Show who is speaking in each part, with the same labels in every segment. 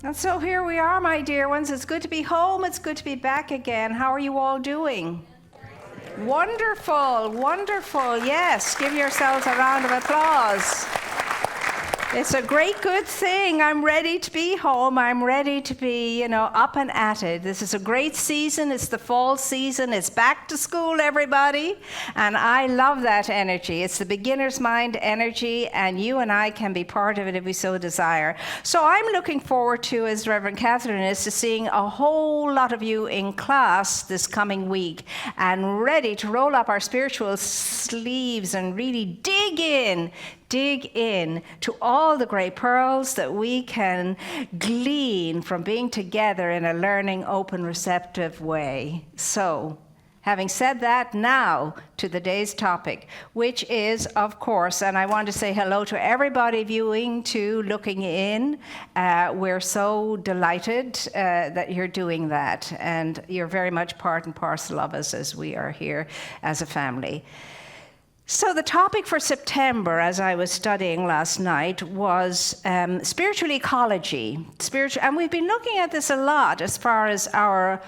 Speaker 1: And so here we are, my dear ones. It's good to be home. It's good to be back again. How are you all doing? Wonderful, wonderful. Yes, give yourselves a round of applause. It's a great, good thing. I'm ready to be home. I'm ready to be, up and at it. This is a great season. It's the fall season. It's back to school, everybody. And I love that energy. It's the beginner's mind energy, and you and I can be part of it if we so desire. So I'm looking forward to, as Reverend Catherine is, to seeing a whole lot of you in class this coming week and ready to roll up our spiritual sleeves and really dig in to all the great pearls that we can glean from being together in a learning, open, receptive way. So, having said that, now to the day's topic, which is, of course, and I want to say hello to everybody viewing, looking in. We're so delighted that you're doing that, and you're very much part and parcel of us as we are here as a family. So the topic for September, as I was studying last night, was spiritual ecology. And we've been looking at this a lot as far as our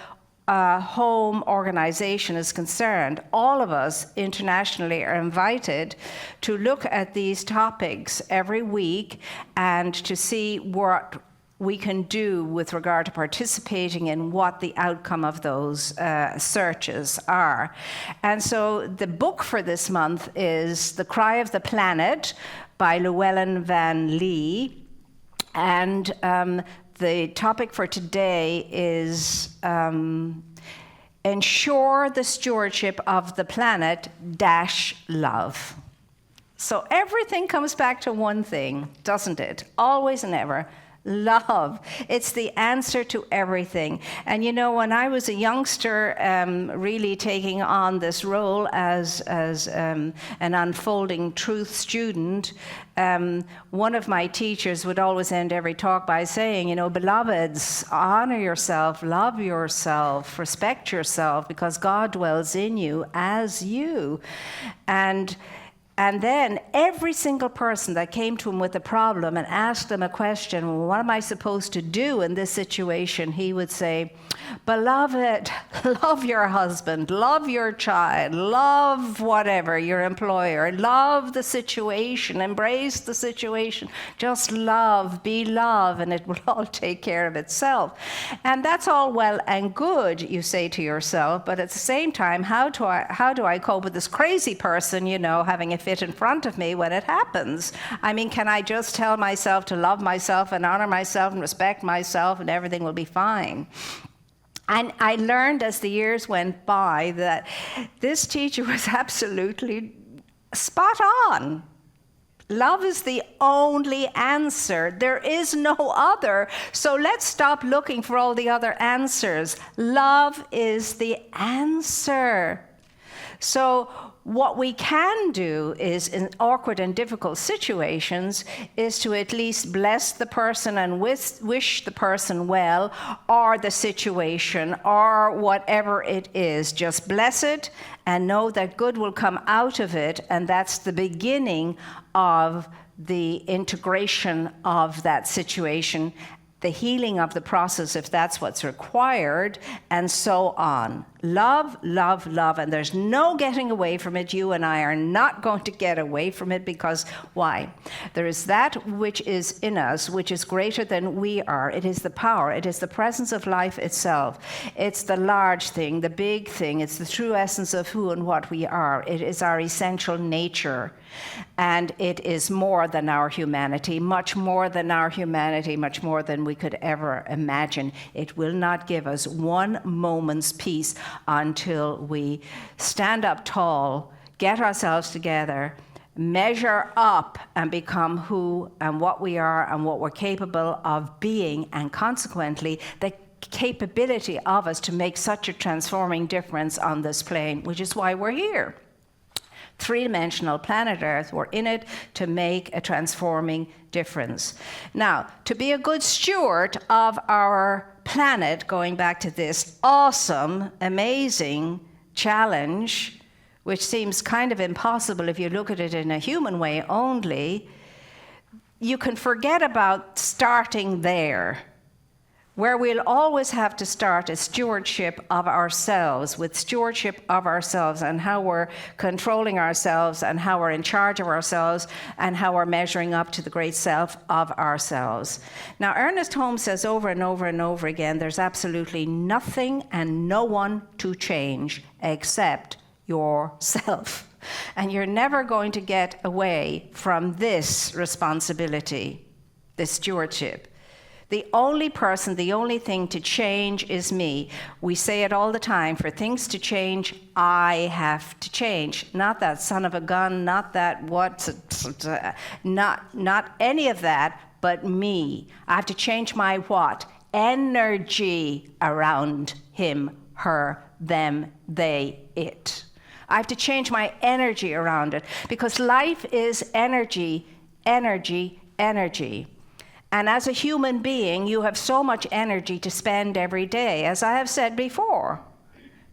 Speaker 1: home organization is concerned. All of us internationally are invited to look at these topics every week and to see what we can do with regard to participating in what the outcome of those searches are. And so the book for this month is The Cry of the Planet by Llewellyn Van Lee. And the topic for today is Ensure the Stewardship of the Planet - Love. So everything comes back to one thing, doesn't it? Always and ever. Love. It's the answer to everything. And when I was a youngster, really taking on this role as an unfolding truth student, one of my teachers would always end every talk by saying, beloveds, honor yourself, love yourself, respect yourself, because God dwells in you as you. And then every single person that came to him with a problem and asked him a question, well, what am I supposed to do in this situation? He would say, beloved, love your husband, love your child, love whatever, your employer, love the situation, embrace the situation, just love, be love, and it will all take care of itself. And that's all well and good, you say to yourself, but at the same time, how do I cope with this crazy person, having a fit in front of me when it happens? I mean, can I just tell myself to love myself and honor myself and respect myself and everything will be fine? And I learned as the years went by that this teacher was absolutely spot on. Love is the only answer. There is no other. So let's stop looking for all the other answers. Love is the answer. So what we can do is, in awkward and difficult situations, is to at least bless the person and wish the person well, or the situation, or whatever it is. Just bless it and know that good will come out of it, and that's the beginning of the integration of that situation, the healing of the process if that's what's required, and so on. Love, love, love, and there's no getting away from it. You and I are not going to get away from it, because why? There is that which is in us, which is greater than we are. It is the power, it is the presence of life itself. It's the large thing, the big thing. It's the true essence of who and what we are. It is our essential nature. And it is more than our humanity, much more than our humanity, much more than we could ever imagine. It will not give us one moment's peace until we stand up tall, get ourselves together, measure up, and become who and what we are and what we're capable of being, and consequently, the capability of us to make such a transforming difference on this plane, which is why we're here. Three-dimensional planet Earth, we're in it to make a transforming difference. Now, to be a good steward of our planet, going back to this awesome, amazing challenge, which seems kind of impossible if you look at it in a human way only, you can forget about starting there. Where we'll always have to start is stewardship of ourselves, with stewardship of ourselves and how we're controlling ourselves and how we're in charge of ourselves and how we're measuring up to the great self of ourselves. Now, Ernest Holmes says over and over and over again, there's absolutely nothing and no one to change except yourself. And you're never going to get away from this responsibility, this stewardship. The only person, the only thing to change is me. We say it all the time. For things to change, I have to change. Not that son of a gun, not that what, not any of that, but me. I have to change my what? Energy around him, her, them, they, it. I have to change my energy around it, because life is energy, energy, energy. And as a human being, you have so much energy to spend every day, as I have said before.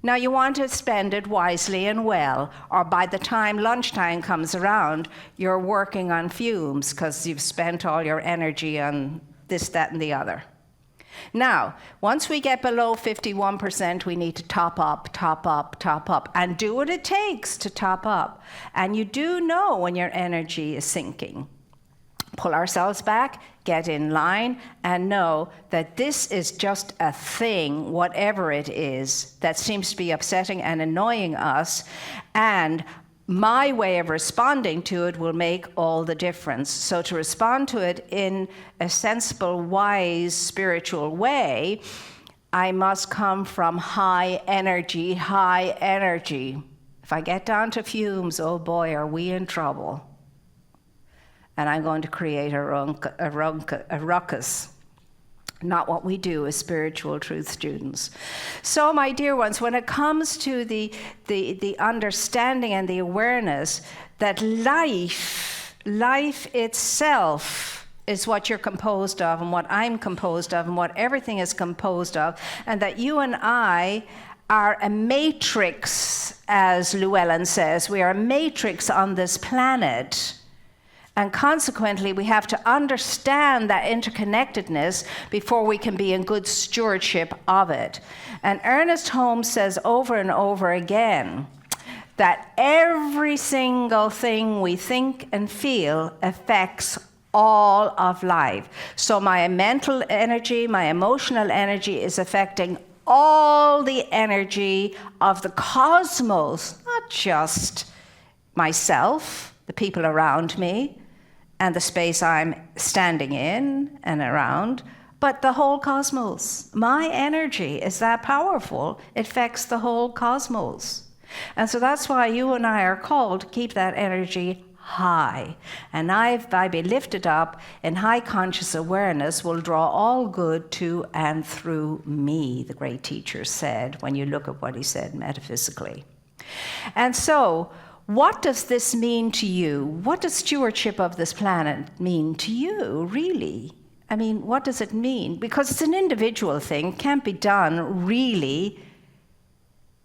Speaker 1: Now, you want to spend it wisely and well, or by the time lunchtime comes around, you're working on fumes because you've spent all your energy on this, that, and the other. Now, once we get below 51%, we need to top up, and do what it takes to top up. And you do know when your energy is sinking. Pull ourselves back, get in line, and know that this is just a thing, whatever it is, that seems to be upsetting and annoying us, and my way of responding to it will make all the difference. So to respond to it in a sensible, wise, spiritual way, I must come from high energy, high energy. If I get down to fumes, oh boy, are we in trouble. And I'm going to create a ruckus. Not what we do as spiritual truth students. So, my dear ones, when it comes to the understanding and the awareness that life itself is what you're composed of and what I'm composed of and what everything is composed of, and that you and I are a matrix, as Llewellyn says, we are a matrix on this planet. And consequently, we have to understand that interconnectedness before we can be in good stewardship of it. And Ernest Holmes says over and over again that every single thing we think and feel affects all of life. So my mental energy, my emotional energy is affecting all the energy of the cosmos, not just myself, the people around me, and the space I'm standing in and around, but the whole cosmos. My energy is that powerful. It affects the whole cosmos. And so that's why you and I are called to keep that energy high. And by being lifted up in high conscious awareness will draw all good to and through me, the great teacher said, when you look at what he said metaphysically. And so, what does this mean to you? What does stewardship of this planet mean to you, really? I mean, what does it mean? Because it's an individual thing, it can't be done really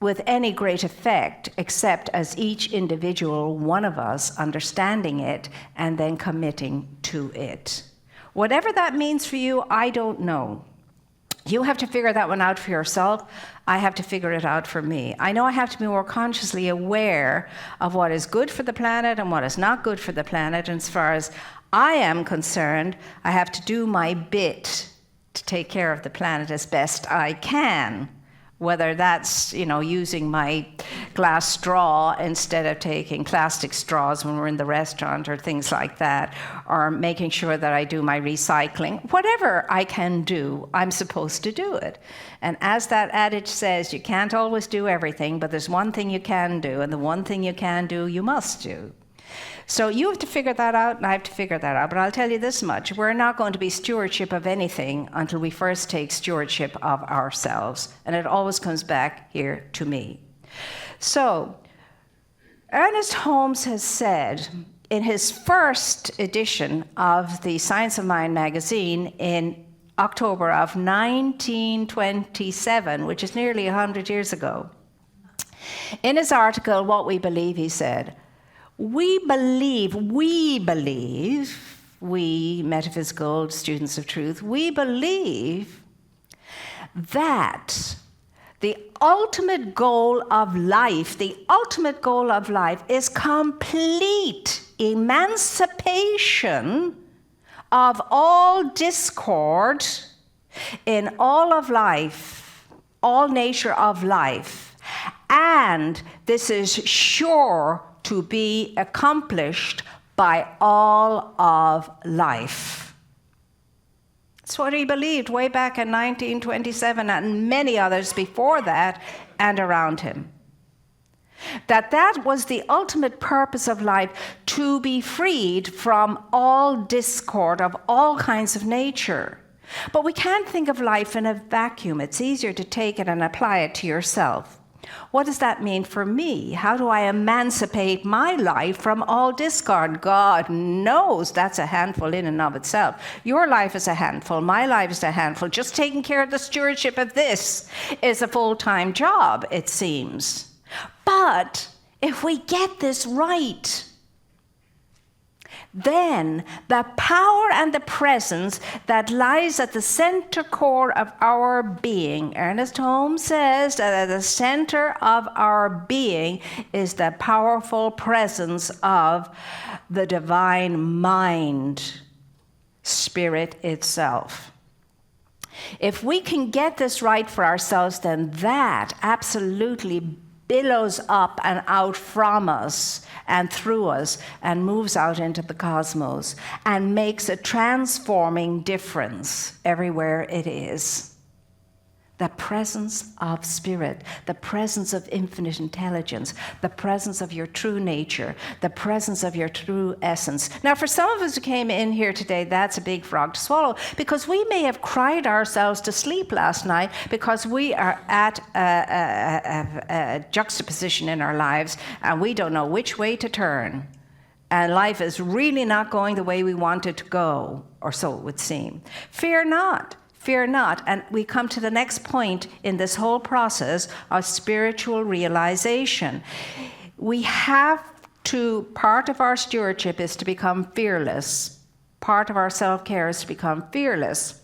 Speaker 1: with any great effect, except as each individual one of us understanding it and then committing to it. Whatever that means for you, I don't know. You have to figure that one out for yourself. I have to figure it out for me. I know I have to be more consciously aware of what is good for the planet and what is not good for the planet. And as far as I am concerned, I have to do my bit to take care of the planet as best I can. Whether that's, using my glass straw instead of taking plastic straws when we're in the restaurant or things like that, or making sure that I do my recycling. Whatever I can do, I'm supposed to do it. And as that adage says, you can't always do everything, but there's one thing you can do, and the one thing you can do, you must do. So you have to figure that out, and I have to figure that out. But I'll tell you this much. We're not going to be stewardship of anything until we first take stewardship of ourselves. And it always comes back here to me. So Ernest Holmes has said in his first edition of the Science of Mind magazine in October of 1927, which is nearly 100 years ago, in his article, What We Believe, he said, we metaphysical students of truth, we believe that the ultimate goal of life is complete emancipation of all discord in all of life, all nature of life. And this is sure to be accomplished by all of life. That's what he believed way back in 1927 and many others before that and around him. That was the ultimate purpose of life, to be freed from all discord of all kinds of nature. But we can't think of life in a vacuum. It's easier to take it and apply it to yourself. What does that mean for me? How do I emancipate my life from all discord? God knows that's a handful in and of itself. Your life is a handful. My life is a handful. Just taking care of the stewardship of this is a full-time job, it seems. But if we get this right, then the power and the presence that lies at the center core of our being, Ernest Holmes says that at the center of our being is the powerful presence of the divine mind, spirit itself. If we can get this right for ourselves, then that absolutely billows up and out from us and through us and moves out into the cosmos and makes a transforming difference everywhere it is. The presence of spirit, the presence of infinite intelligence, the presence of your true nature, the presence of your true essence. Now, for some of us who came in here today, that's a big frog to swallow, because we may have cried ourselves to sleep last night because we are at a juxtaposition in our lives and we don't know which way to turn. And life is really not going the way we want it to go, or so it would seem. Fear not. Fear not. And we come to the next point in this whole process of spiritual realization. We have to, part of our stewardship is to become fearless. Part of our self-care is to become fearless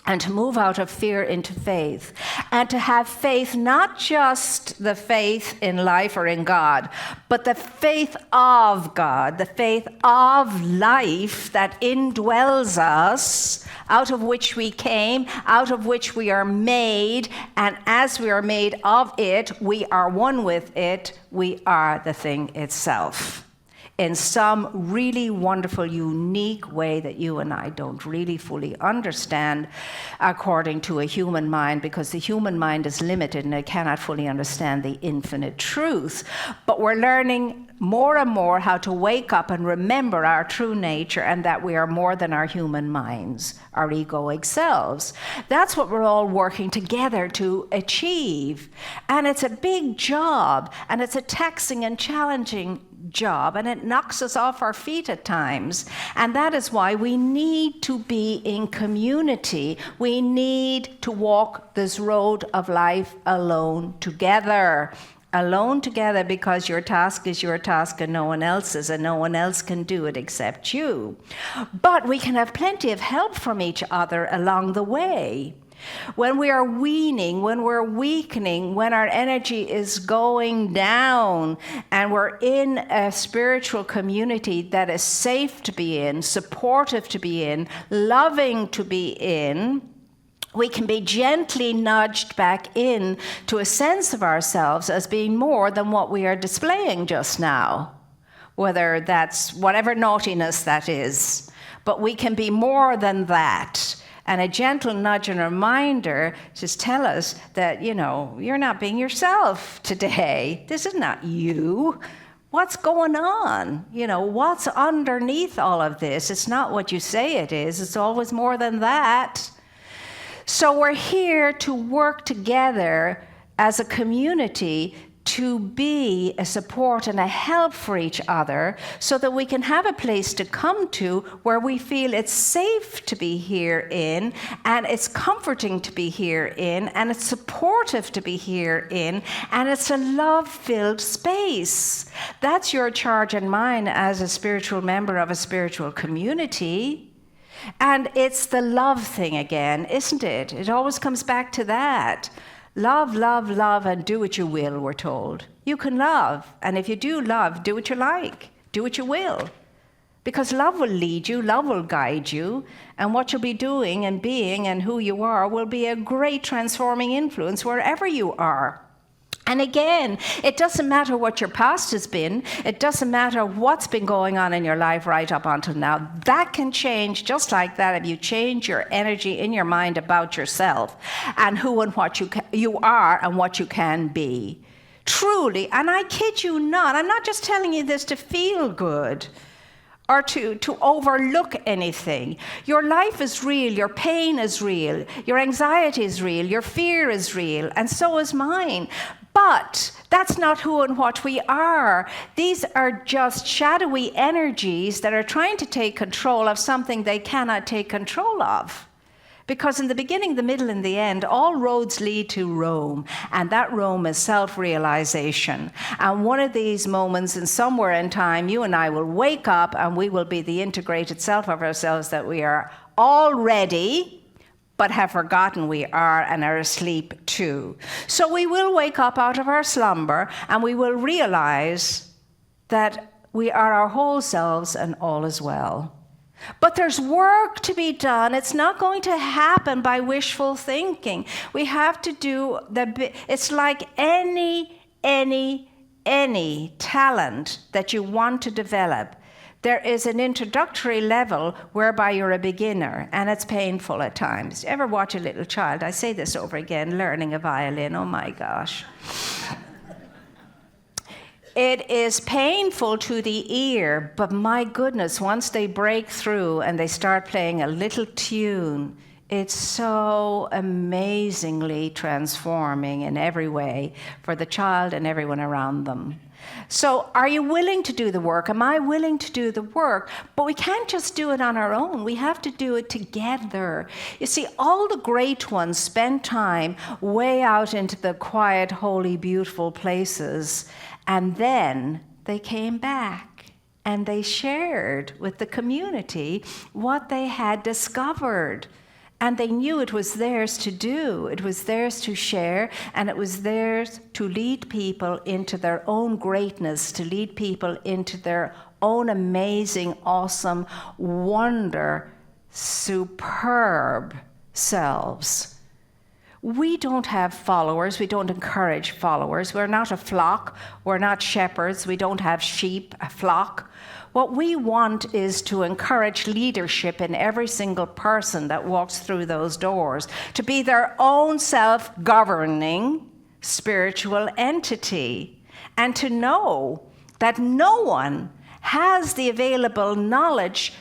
Speaker 1: and to move out of fear into faith. And to have faith, not just the faith in life or in God, but the faith of God, the faith of life that indwells us, out of which we came, out of which we are made, and as we are made of it, we are one with it, we are the thing itself. In some really wonderful, unique way that you and I don't really fully understand according to a human mind, because the human mind is limited and it cannot fully understand the infinite truth. But we're learning more and more how to wake up and remember our true nature and that we are more than our human minds, our egoic selves. That's what we're all working together to achieve. And it's a big job, and it's a taxing and challenging job, and it knocks us off our feet at times. And that is why we need to be in community. We need to walk this road of life alone together. Alone together, because your task is your task and no one else's, and no one else can do it except you. But we can have plenty of help from each other along the way. When we are weaning, when we're weakening, when our energy is going down, and we're in a spiritual community that is safe to be in, supportive to be in, loving to be in, we can be gently nudged back in to a sense of ourselves as being more than what we are displaying just now, whether that's whatever naughtiness that is. But we can be more than that. And a gentle nudge and reminder just tell us that, you're not being yourself today. This is not you. What's going on? What's underneath all of this? It's not what you say it is. It's always more than that. So we're here to work together as a community to be a support and a help for each other, so that we can have a place to come to where we feel it's safe to be here in, and it's comforting to be here in, and it's supportive to be here in, and it's a love-filled space. That's your charge and mine as a spiritual member of a spiritual community. And it's the love thing again, isn't it? It always comes back to that. Love, love, love, and do what you will, we're told. You can love, and if you do love, do what you like, do what you will. Because love will lead you, love will guide you, and what you'll be doing and being and who you are will be a great transforming influence wherever you are. And again, it doesn't matter what your past has been. It doesn't matter what's been going on in your life right up until now. That can change just like that if you change your energy in your mind about yourself and who and what you are and what you can be. Truly, and I kid you not, I'm not just telling you this to feel good or to overlook anything. Your life is real, your pain is real, your anxiety is real, your fear is real, and so is mine. But that's not who and what we are. These are just shadowy energies that are trying to take control of something they cannot take control of. Because in the beginning, the middle, and the end, all roads lead to Rome. And that Rome is self-realization. And one of these moments, and somewhere in time, you and I will wake up and we will be the integrated self of ourselves that we are already, but have forgotten we are and are asleep too. So we will wake up out of our slumber and we will realize that we are our whole selves and all is well. But there's work to be done. It's not going to happen by wishful thinking. We have to do it's like any talent that you want to develop. There is an introductory level whereby you're a beginner, and it's painful at times. You ever watch a little child? I say this over again, learning a violin. Oh my gosh. It is painful to the ear, but my goodness, once they break through and they start playing a little tune, it's so amazingly transforming in every way for the child and everyone around them. So are you willing to do the work? Am I willing to do the work? But we can't just do it on our own. We have to do it together. You see, all the great ones spent time way out into the quiet, holy, beautiful places, and then they came back and they shared with the community what they had discovered. And they knew it was theirs to do, it was theirs to share, and it was theirs to lead people into their own greatness, to lead people into their own amazing, awesome, wonder, superb selves. We don't have followers, we don't encourage followers. We're not a flock, we're not shepherds, we don't have sheep, a flock. What we want is to encourage leadership in every single person that walks through those doors, to be their own self-governing spiritual entity, and to know that no one has the available knowledge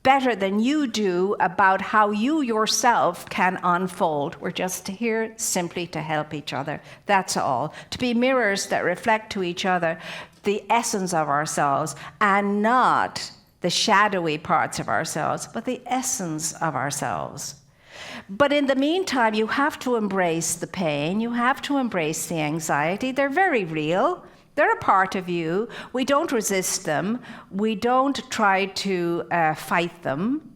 Speaker 1: better than you do about how you yourself can unfold. We're just here simply to help each other. That's all. To be mirrors that reflect to each other the essence of ourselves, and not the shadowy parts of ourselves, but the essence of ourselves. But in the meantime, you have to embrace the pain, you have to embrace the anxiety. They're very real. They're a part of you. We don't resist them. We don't try to fight them.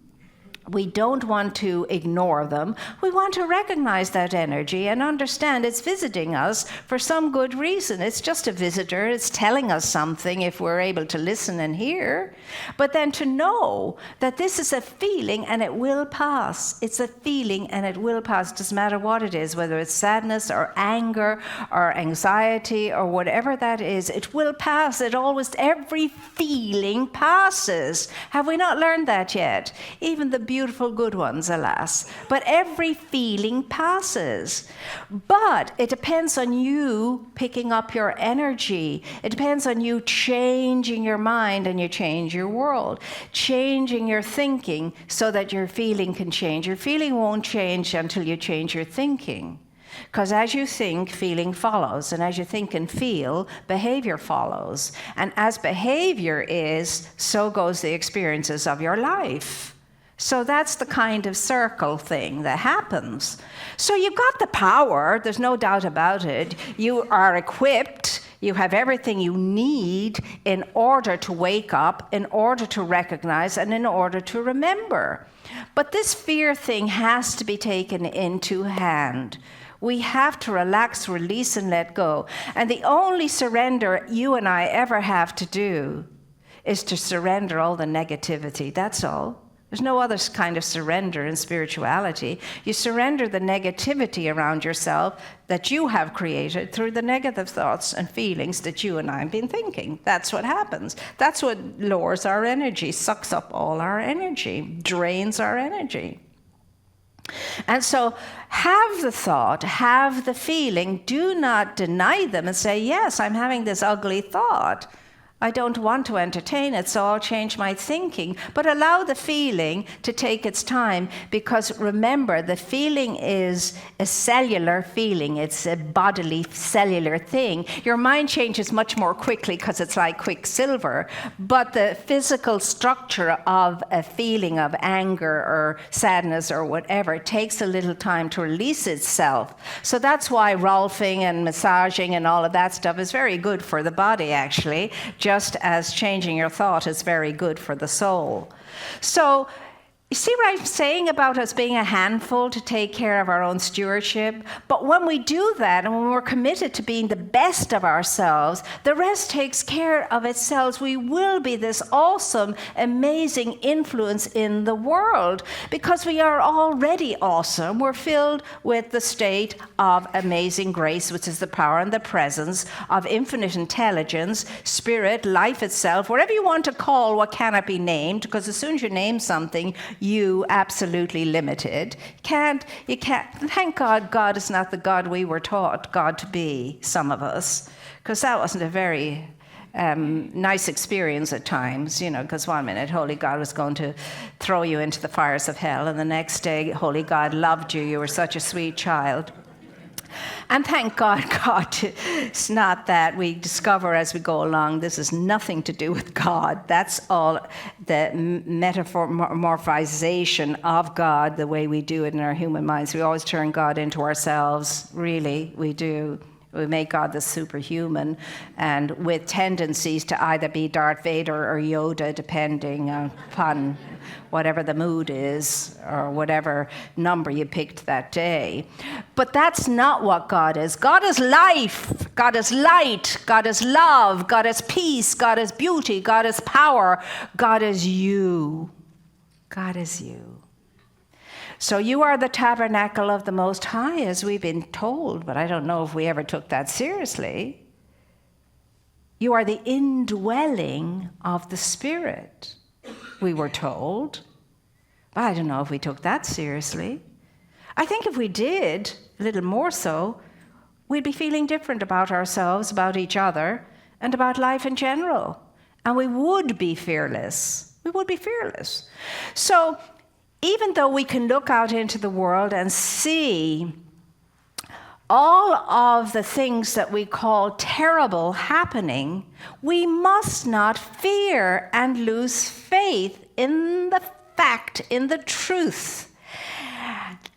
Speaker 1: We don't want to ignore them. We want to recognize that energy and understand it's visiting us for some good reason. It's just a visitor. It's telling us something if we're able to listen and hear. But then to know that this is a feeling and it will pass. It's a feeling and it will pass. It doesn't matter what it is, whether it's sadness or anger or anxiety or whatever that is, it will pass. Every feeling passes. Have we not learned that yet? Even the beautiful good ones, alas. But every feeling passes. But it depends on you picking up your energy. It depends on you changing your mind, and you change your world. Changing your thinking so that your feeling can change. Your feeling won't change until you change your thinking. Because as you think, feeling follows. And as you think and feel, behavior follows. And as behavior is, so goes the experiences of your life. So that's the kind of circle thing that happens. So you've got the power, there's no doubt about it. You are equipped, You have everything you need in order to wake up, in order to recognize, and in order to remember. But this fear thing has to be taken into hand. We have to relax, release, and let go. And the only surrender you and I ever have to do is to surrender all the negativity. That's all. There's no other kind of surrender in spirituality. You surrender the negativity around yourself that you have created through the negative thoughts and feelings that you and I have been thinking. That's what happens. That's what lowers our energy, sucks up all our energy, drains our energy. And so have the thought, have the feeling, do not deny them and say, yes, I'm having this ugly thought. I don't want to entertain it, so I'll change my thinking. But allow the feeling to take its time, because remember, the feeling is a cellular feeling. It's a bodily cellular thing. Your mind changes much more quickly because it's like quicksilver. But the physical structure of a feeling of anger or sadness or whatever takes a little time to release itself. So that's why rolfing and massaging and all of that stuff is very good for the body, actually. Just as changing your thought is very good for the soul. So, you see what I'm saying about us being a handful to take care of our own stewardship? But when we do that, and when we're committed to being the best of ourselves, the rest takes care of itself. We will be this awesome, amazing influence in the world, because we are already awesome. We're filled with the state of amazing grace, which is the power and the presence of infinite intelligence, spirit, life itself, whatever you want to call what cannot be named, because as soon as you name something, you absolutely limited. You can't, thank God, God is not the God we were taught God to be, some of us, because that wasn't a very nice experience at times, because one minute Holy God was going to throw you into the fires of hell, and the next day Holy God loved you, you were such a sweet child. And thank God, it's not that. We discover as we go along, this has nothing to do with God. That's all the metamorphization of God, the way we do it in our human minds. We always turn God into ourselves. Really, we do. We make God the superhuman, and with tendencies to either be Darth Vader or Yoda, depending upon whatever the mood is or whatever number you picked that day. But that's not what God is. God is life. God is light. God is love. God is peace. God is beauty. God is power. God is you. God is you. So you are the tabernacle of the Most High, as we've been told, but I don't know if we ever took that seriously. You are the indwelling of the Spirit, we were told. But I don't know if we took that seriously. I think if we did, a little more so, we'd be feeling different about ourselves, about each other, and about life in general. And we would be fearless. We would be fearless. So, even though we can look out into the world and see all of the things that we call terrible happening, we must not fear and lose faith in the fact, in the truth,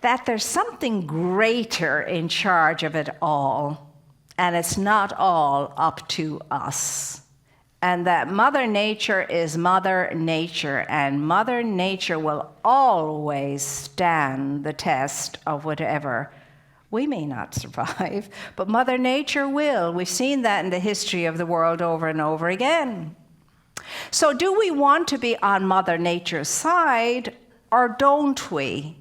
Speaker 1: that there's something greater in charge of it all, and it's not all up to us. And that Mother Nature is Mother Nature, and Mother Nature will always stand the test of whatever. We may not survive, but Mother Nature will. We've seen that in the history of the world over and over again. So do we want to be on Mother Nature's side, or don't we?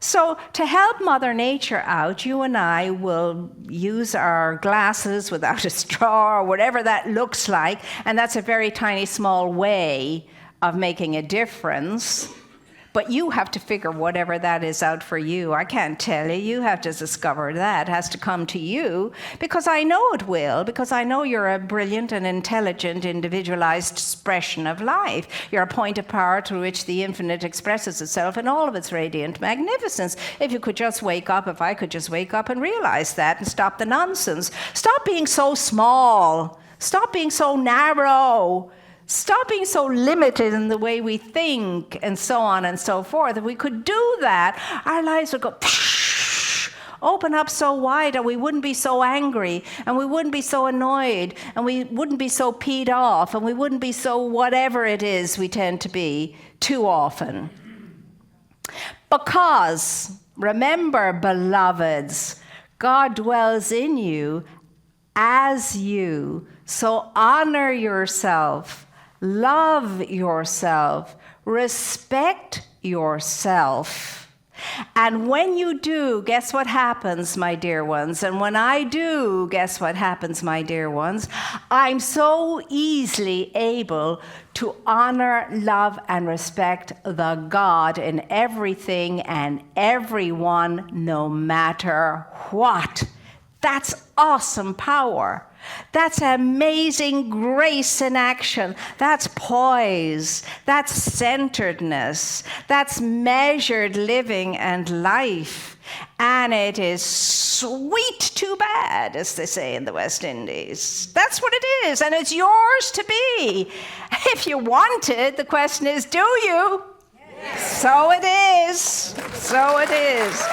Speaker 1: So to help Mother Nature out, you and I will use our glasses without a straw or whatever that looks like, and that's a very tiny, small way of making a difference. But you have to figure whatever that is out for you. I can't tell you. You have to discover that. It has to come to you, because I know it will, because I know you're a brilliant and intelligent, individualized expression of life. You're a point of power through which the infinite expresses itself in all of its radiant magnificence. If you could just wake up, if I could just wake up and realize that and stop the nonsense. Stop being so small. Stop being so narrow. Stop being so limited in the way we think, and so on and so forth. If we could do that, our lives would go open up so wide, and we wouldn't be so angry, and we wouldn't be so annoyed, and we wouldn't be so peed off, and we wouldn't be so whatever it is we tend to be too often. Because, remember, beloveds, God dwells in you as you. So honor yourself, love yourself, respect yourself. And when you do, guess what happens, my dear ones? And when I do, guess what happens, my dear ones? I'm so easily able to honor, love, and respect the God in everything and everyone, no matter what. That's awesome power. That's amazing grace in action. That's poise. That's centeredness. That's measured living and life. And it is sweet too bad, as they say in the West Indies. That's what it is, and it's yours to be. If you want it, the question is, do you? Yes. So it is. So it is.